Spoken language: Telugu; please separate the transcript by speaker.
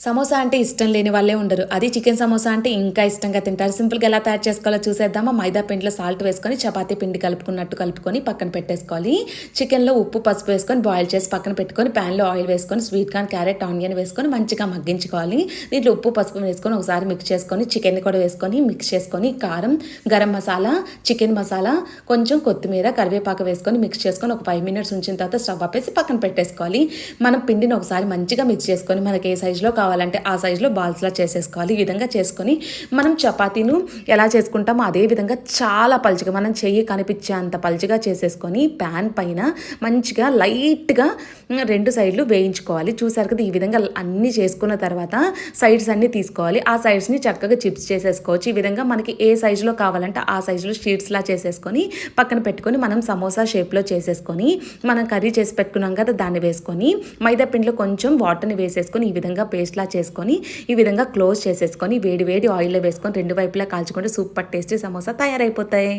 Speaker 1: సమోసా అంటే ఇష్టం లేని వాళ్ళే ఉండరు. అది చికెన్ సమోసా అంటే ఇంకా ఇష్టంగా తింటారు. సింపుల్‌గా ఎలా తయారు చేసుకోవాలో చూసేద్దామా? మైదా పిండిలో సాల్ట్ వేసుకొని, చపాతీ పిండి కలుపుకున్నట్టు కలుపుకొని పక్కన పెట్టేసుకోవాలి. చికెన్‌లో ఉప్పు, పసుపు వేసుకొని బాయిల్ చేసి పక్కన పెట్టుకొని, ప్యాన్‌లో ఆయిల్ వేసుకొని, స్వీట్ కార్న్, క్యారెట్, ఆనియన్ వేసుకొని మంచిగా మగ్గించుకోవాలి. దీంట్లో ఉప్పు, పసుపు వేసుకొని ఒకసారి మిక్స్ చేసుకొని, చికెన్‌ని కూడా వేసుకొని మిక్స్ చేసుకొని, కారం, గరం మసాలా, చికెన్ మసాలా, కొంచెం కొత్తిమీర, కరివేపాకు వేసుకొని మిక్స్ చేసుకొని ఒక 5 మినిట్స్ ఉంచిన తర్వాత స్టవ్ ఆపేసి పక్కన పెట్టేసుకోవాలి. మనం పిండిని ఒకసారి మంచిగా మిక్స్ చేసుకొని, మనకి ఏ సైజులో కావాలంటే ఆ సైజులో బాల్స్‌లా చేసేసుకోవాలి. ఈ విధంగా చేసుకొని మనం చపాతీను ఎలా చేసుకుంటామో అదే విధంగా చాలా పలుచగా మనం చెయ్యి కనిపించే అంత పలుచగా చేసేసుకొని ప్యాన్ పైన మంచిగా లైట్‌గా 2 సైడ్లు వేయించుకోవాలి. చూసారు కదా! ఈ విధంగా అన్నీ చేసుకున్న తర్వాత సైడ్స్ అన్నీ తీసుకోవాలి. ఆ సైడ్స్‌ని చక్కగా చిప్స్ చేసేసుకోవచ్చు. ఈ విధంగా మనకి ఏ సైజులో కావాలంటే ఆ సైజులో షీట్స్‌లా చేసేసుకొని పక్కన పెట్టుకొని మనం సమోసా షేప్‌లో చేసేసుకొని మనం కర్రీ చేసి పెట్టుకున్నాం కదా! దాన్ని వేసుకొని మైదా పిండిలో కొంచెం వాటర్‌ని వేసేసుకొని ఈ విధంగా పేస్ట్‌లా చేసుకొని ఈ విధంగా క్లోజ్ చేసేసుకొని వేడి వేడి ఆయిల్‌లో వేసుకొని 2 వైపులా కాల్చుకుంటే సూపర్ టేస్టీ సమోసా తయారైపోతాయి.